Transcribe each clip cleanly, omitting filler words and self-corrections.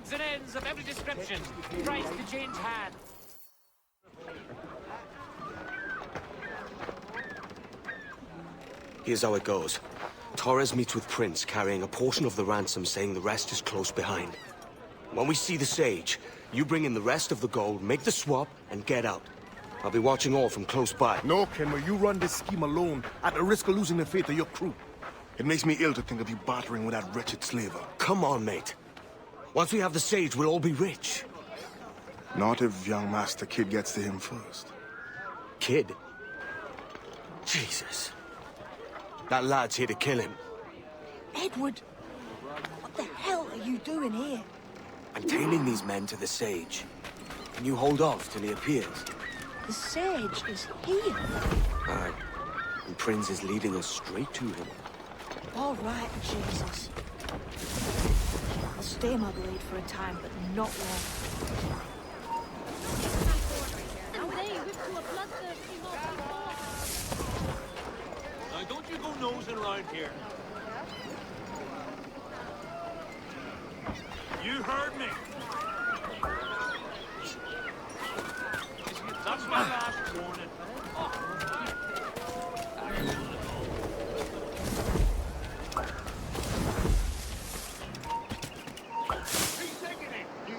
odds and ends of every description. Price to change hands. Here's how it goes. Torres meets with Prince, carrying a portion of the ransom, saying the rest is close behind. When we see the Sage, you bring in the rest of the gold, make the swap, and get out. I'll be watching all from close by. No, Kenway, you run this scheme alone, at the risk of losing the faith of your crew. It makes me ill to think of you bartering with that wretched slaver. Come on, mate. Once we have the Sage, we'll all be rich. Not if young Master Kid gets to him first. Kid? Jesus. That lad's here to kill him. Edward, what the hell are you doing here? I'm tailing these men to the Sage. Can you hold off till he appears? The Sage is here. Aye. And Prince is leading us straight to him. All right, Jesus. I'll stay my blade for a time, but not long. Now, don't you go nosing around here. You heard me. That's my last warning. Who's taking it? You.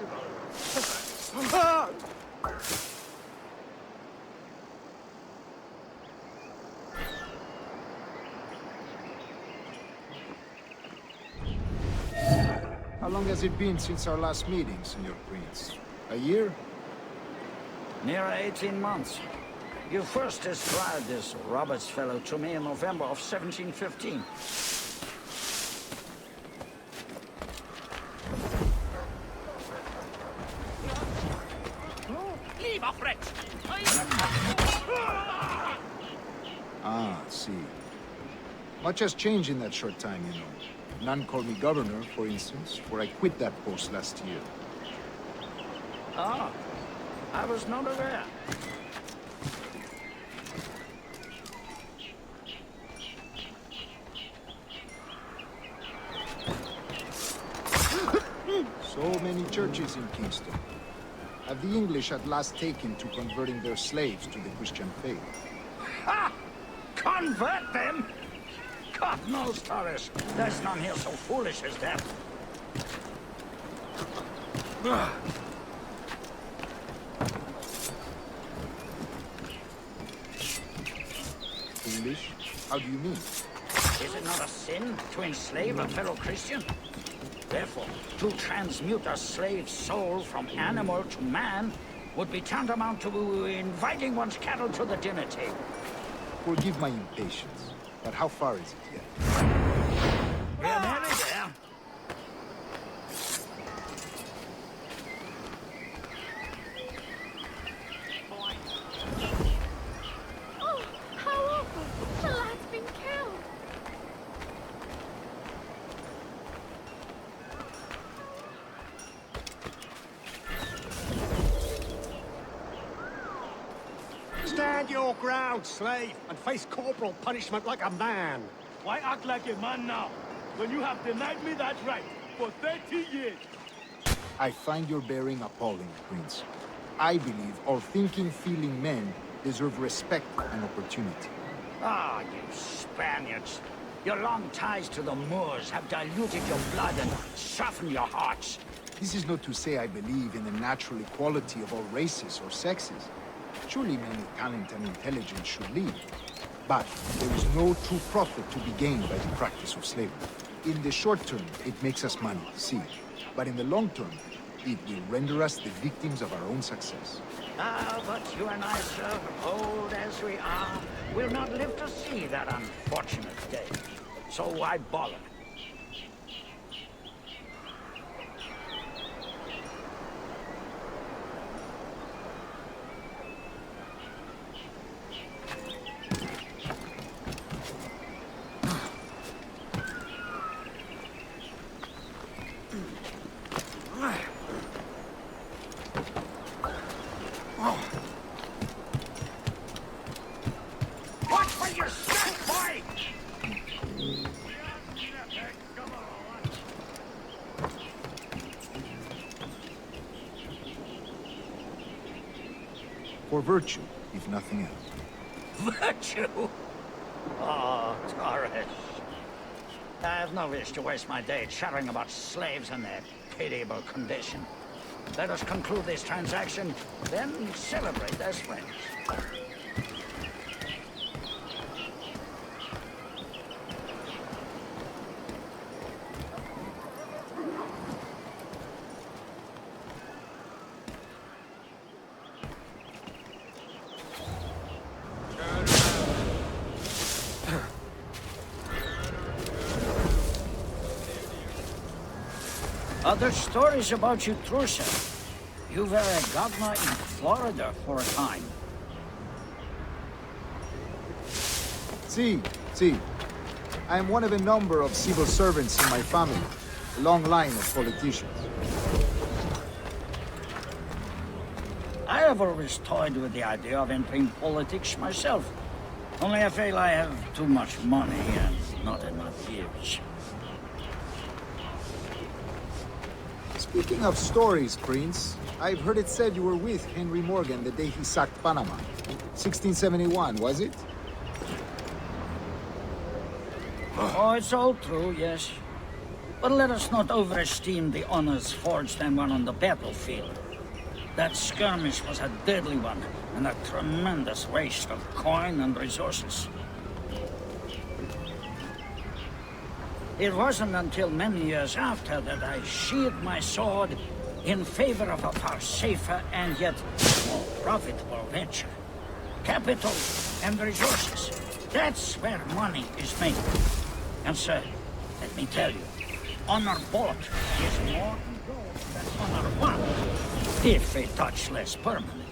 How long has it been since our last meeting, Senor Prince? A year? Near 18 months. You first described this Roberts fellow to me in November of 1715. Leave off, Rex. Ah, see. Much has changed in that short time, you know. None called me governor, for instance, for I quit that post last year. Ah, I was not aware. So many churches in Kingston. Have the English at last taken to converting their slaves to the Christian faith? Ha! Convert them? God knows, Torres. There's none here so foolish as that. Foolish? How do you mean? Is it not a sin to enslave a fellow Christian? Therefore, to transmute a slave's soul from animal to man would be tantamount to inviting one's cattle to the dinner table. Forgive my impatience, but how far is it yet? We're nearly there. Oh, how awful! The lad's been killed. Stand your ground, slave, and face corporal punishment like a man. Why act like a man now, when you have denied me that right for 30 years? I find your bearing appalling, Prince. I believe all thinking, feeling men deserve respect and opportunity. Ah, you Spaniards. Your long ties to the Moors have diluted your blood and softened your hearts. This is not to say I believe in the natural equality of all races or sexes. Surely men with talent and intelligence should lead. But there is no true profit to be gained by the practice of slavery. In the short term, it makes us money, see. But in the long term, it will render us the victims of our own success. Ah, but you and I, sir, old as we are, will not live to see that unfortunate day. So why bother? Watch where you're stuck, boy! for virtue, if nothing else. Virtue? Oh, Torres. I have no wish to waste my day chattering about slaves and their pitiable condition. Let us conclude this transaction, then celebrate as friends. Other stories about you, Trusa. You were a governor in Florida for a time. See. I am one of a number of civil servants in my family. A long line of politicians. I have always toyed with the idea of entering politics myself. Only I feel I have too much money and not enough years. Speaking of stories, Prince, I've heard it said you were with Henry Morgan the day he sacked Panama. 1671, was it? Oh, it's all true, yes. But let us not overesteem the honors forged and won on the battlefield. That skirmish was a deadly one, and a tremendous waste of coin and resources. It wasn't until many years after that I sheathed my sword in favor of a far safer and yet more profitable venture. Capital and resources. That's where money is made. And sir, let me tell you, honor bought is more gold than honor won, if a touch less permanent.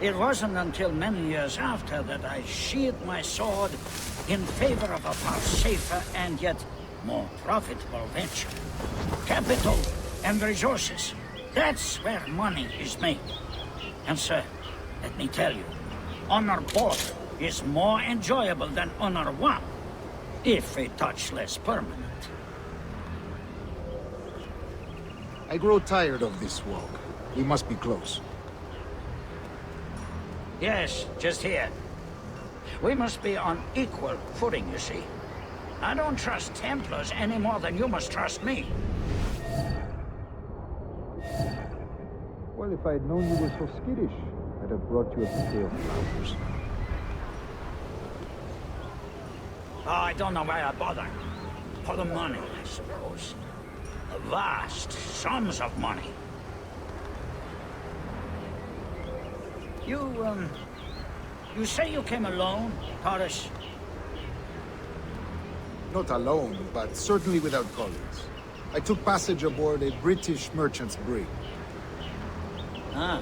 It wasn't until many years after that I sheathed my sword in favor of a far safer and yet more profitable venture. Capital and resources. That's where money is made. And sir, let me tell you, honor bought is more enjoyable than honor won, if a touch less permanent. I grow tired of this walk. We must be close. Yes, just here. We must be on equal footing, you see. I don't trust Templars any more than you must trust me. Well, if I had known you were so skittish, I'd have brought you a bouquet of flowers. Oh, I don't know why I bother. For the money, I suppose. The vast sums of money. You say you came alone, Torres? Not alone, but certainly without colleagues. I took passage aboard a British merchant's brig. Ah.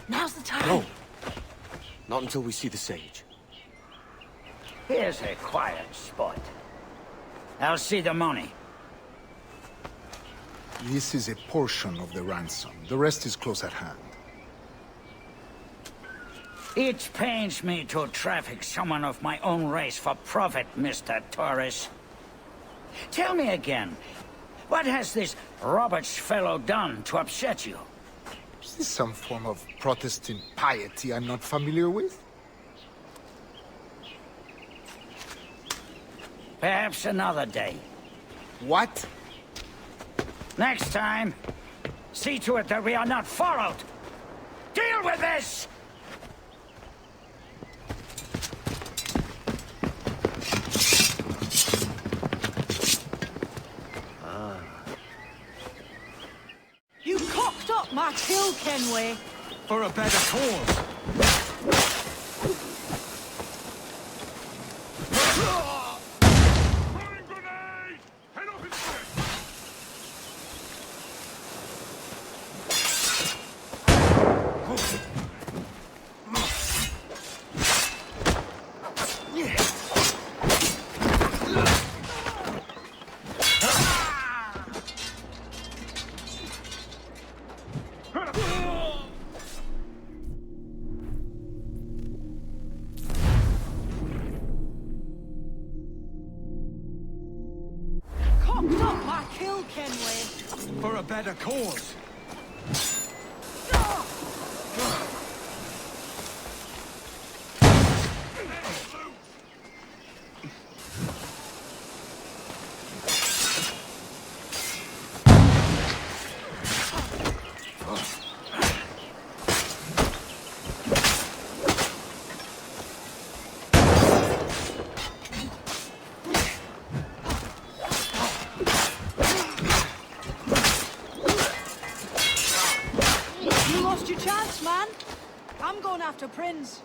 Now's the time. No. Not until we see the sage. Here's a quiet spot. I'll see the money. This is a portion of the ransom. The rest is close at hand. It pains me to traffic someone of my own race for profit, Mr. Torres. Tell me again, what has this Roberts fellow done to upset you? Is this some form of Protestant piety I'm not familiar with? Perhaps another day. What? Next time, see to it that we are not followed. Deal with this! You cocked up my kill, Kenway. For a better cause. better cause. You lost your chance, man. I'm going after Prince.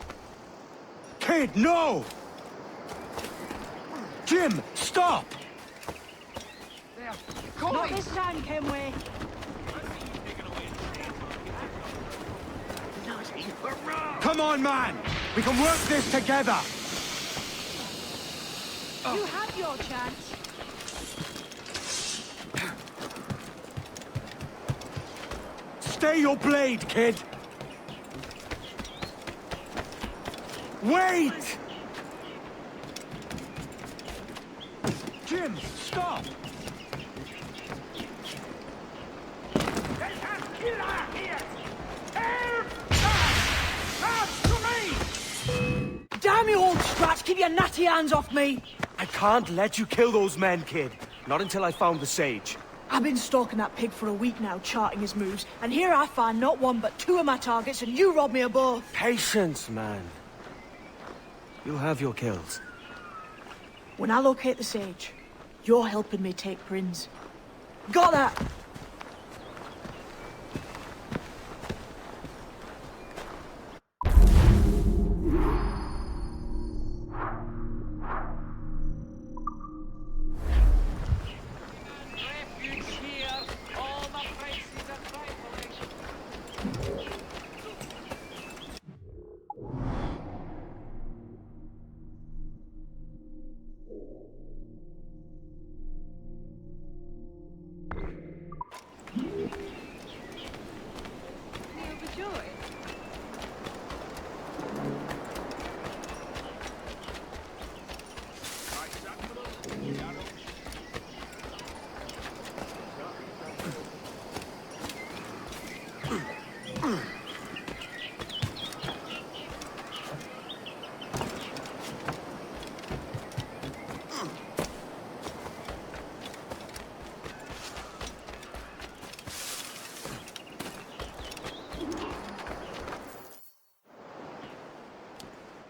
Kid, no! Jim, stop! Not this time, Kenway. Come on, man! We can work this together! You had your chance. Stay your blade, kid! Wait! Jim, stop! Damn you, old scratch! Keep your natty hands off me! I can't let you kill those men, kid. Not until I found the sage. I've been stalking that pig for a week now, charting his moves, and here I find not one but two of my targets, and you robbed me of both. Patience, man. You'll have your kills. When I locate the sage, you're helping me take Prince. Got that? Refuge here. All the prices are trifling. Overjoyed.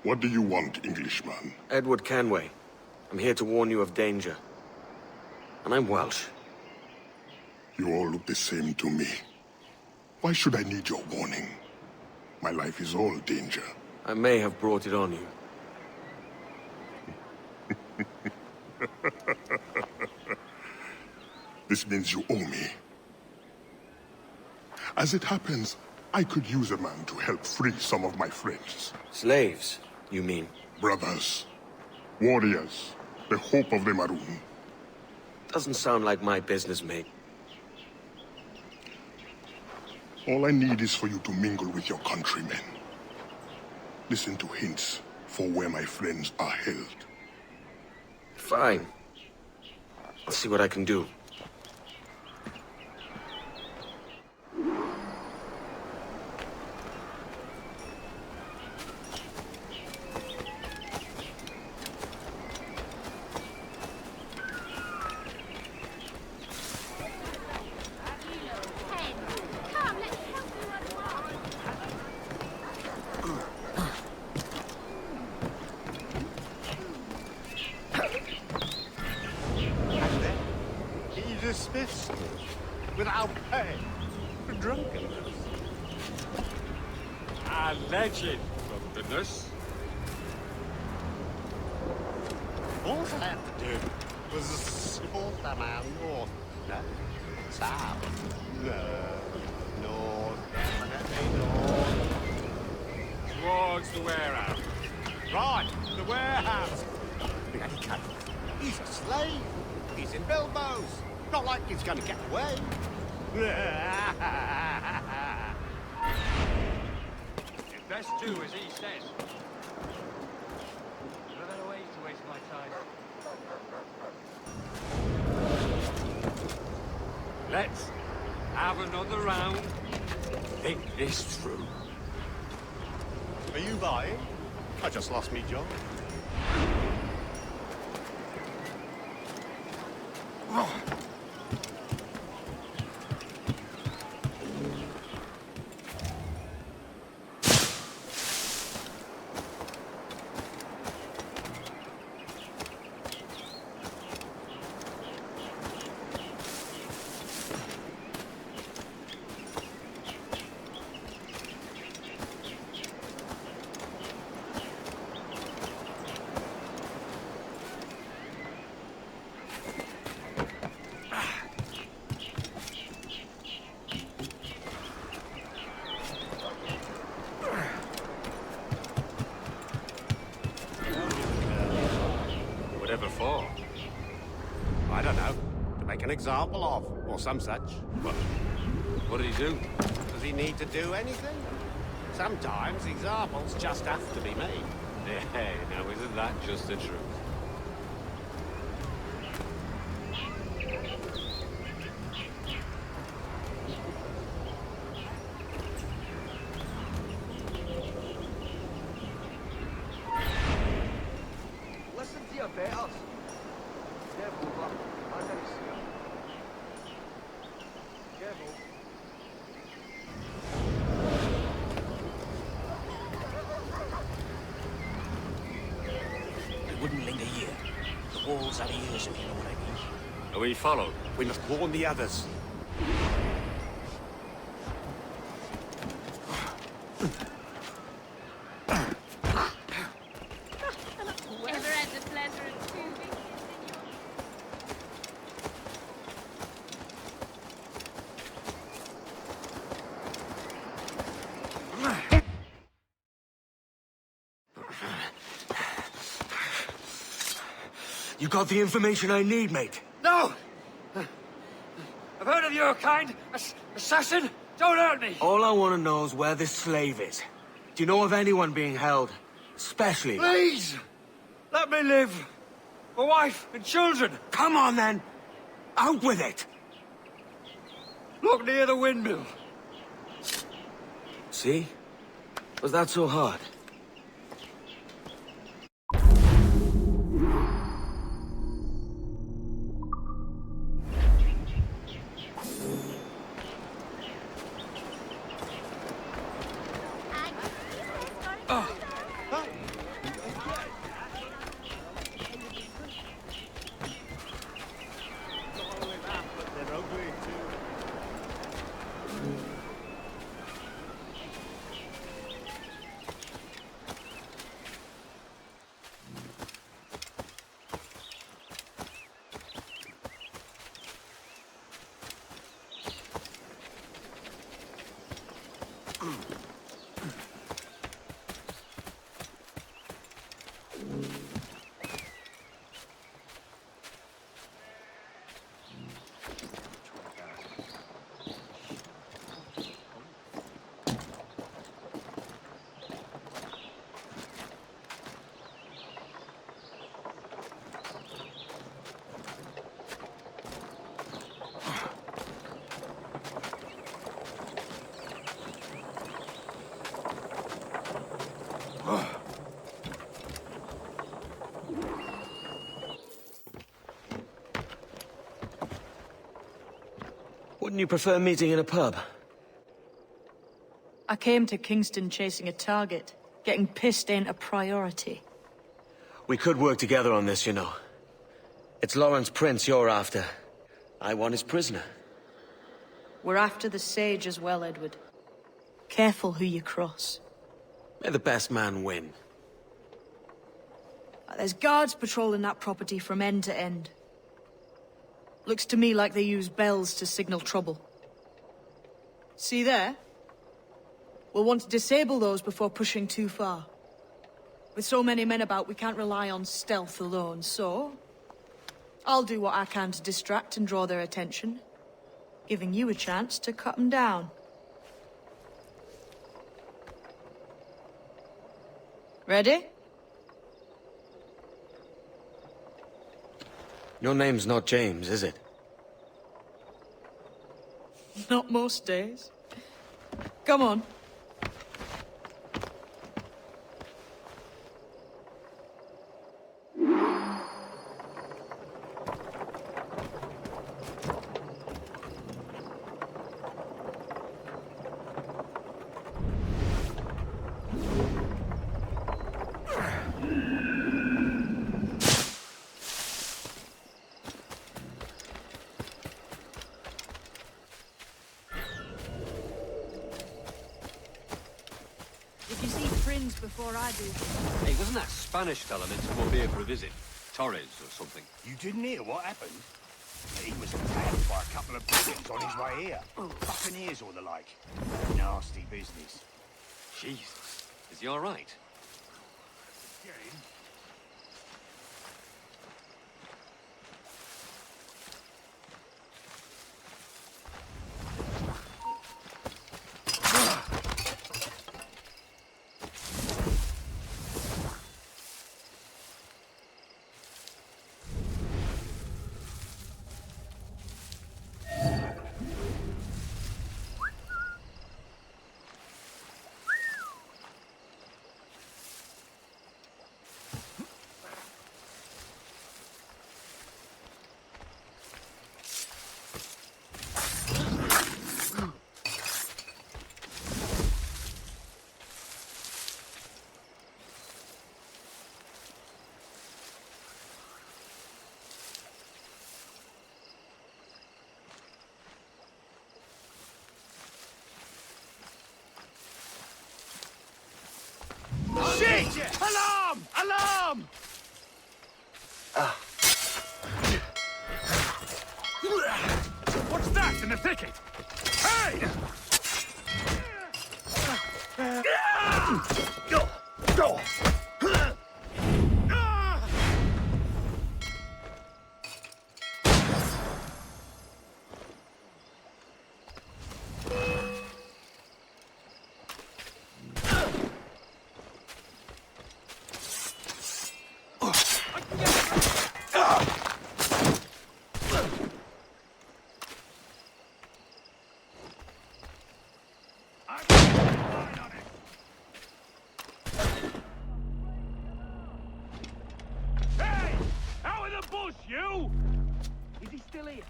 What do you want, Englishman? Edward Kenway. I'm here to warn you of danger. And I'm Welsh. You all look the same to me. Why should I need your warning? My life is all danger. I may have brought it on you. This means you owe me. As it happens, I could use a man to help free some of my friends. Slaves, you mean? Brothers. Warriors. The hope of the Maroon. Doesn't sound like my business, mate. All I need is for you to mingle with your countrymen. Listen to hints for where my friends are held. Fine. I'll see what I can do. Come, let's help you unwind. He dismissed without pay for drunkenness. Alleged drunkenness. All I had to do was support the man north. No, south. No, north, definitely north. Towards the warehouse. Right, the warehouse. He's a slave. He's in Bilbo's. Not like he's gonna get away. If best do as he says. No better ways to waste my time. Let's have another round? Think this through. Are you buying? I just lost me job. Whatever for? I don't know. To make an example of, or some such. What did he do? Does he need to do anything? Sometimes examples just have to be made. Yeah, now isn't that just the truth? Listen to your betters. Careful, Buck. I didn't see him. Careful. We wouldn't linger here. The walls are ears, if you know what I mean. Are we followed? We must warn the others. Ever had the pleasure of tubing? You got the information I need, mate? No! I've heard of your kind. Assassin! Don't hurt me! All I want to know is where this slave is. Do you know of anyone being held? Especially... Please! Let me live! My wife and children! Come on, then! Out with it! Look near the windmill. See? Was that so hard? They're ugly too. Wouldn't you prefer meeting in a pub? I came to Kingston chasing a target. Getting pissed ain't a priority. We could work together on this, you know. It's Lawrence Prince you're after. I want his prisoner. We're after the Sage as well, Edward. Careful who you cross. May the best man win. There's guards patrolling that property from end to end. Looks to me like they use bells to signal trouble. See there? We'll want to disable those before pushing too far. With so many men about, we can't rely on stealth alone, so... I'll do what I can to distract and draw their attention, giving you a chance to cut them down. Ready? Your name's not James, is it? Not most days. Come on. If you see Prince before I do... Hey, wasn't that Spanish fella meant to come over here for a visit? Torres or something? You didn't hear what happened? He was attacked by a couple of brigands on his way here. Buccaneers or the like. Nasty business. Jesus. Is he all right? Get him. Shit! Alarm! Alarm! What's that in the thicket? Hey! Go! Hey! Out of the bush, you! Is he still here?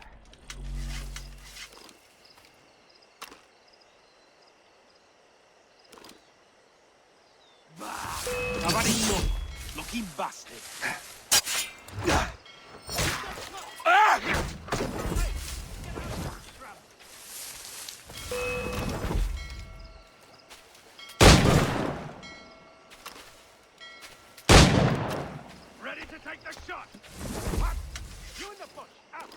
I've had enough. Lucky bastard. Ready to take the shot. What? You in the bush. Out.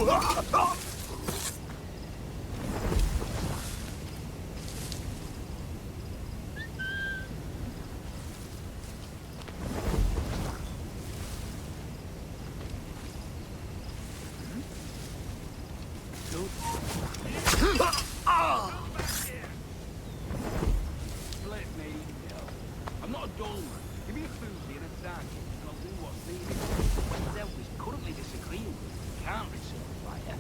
Let me go. I'm not a dull man. Give me a Fuzi and a target, and I'll do what's needed. Myself is currently disagreeing with. Can't return fire.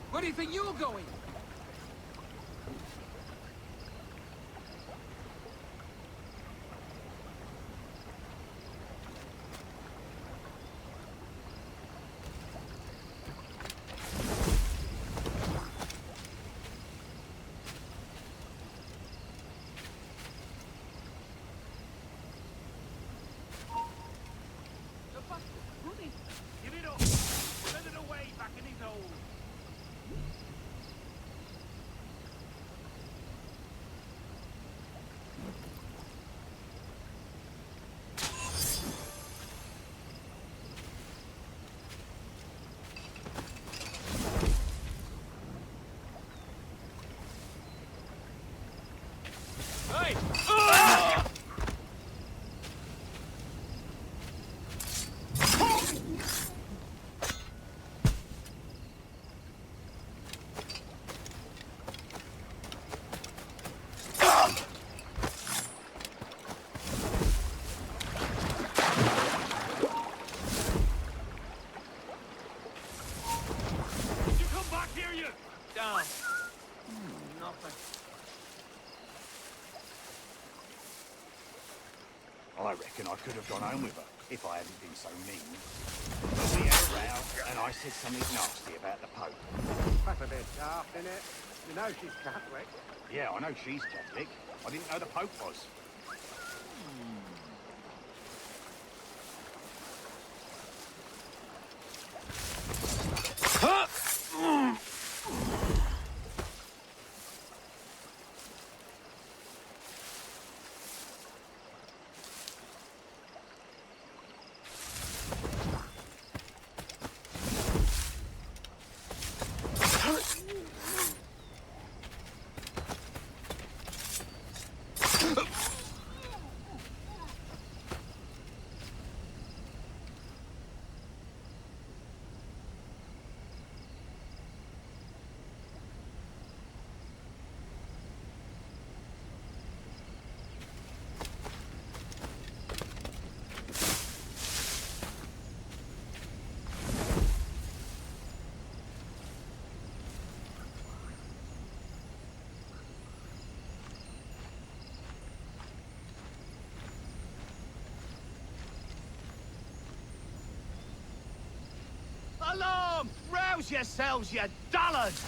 Where do you think you're going? The bastard, running! Give it up! Send it away back in his hole! Hey! You come back here, you! Down. Nothing. I reckon I could have gone home with her, if I hadn't been so mean. But we had a row, and I said something nasty about the Pope. That's a bit daft, isn't it? You know she's Catholic. Yeah, I know she's Catholic. I didn't know the Pope was. Alarm! Rouse yourselves, you dullards!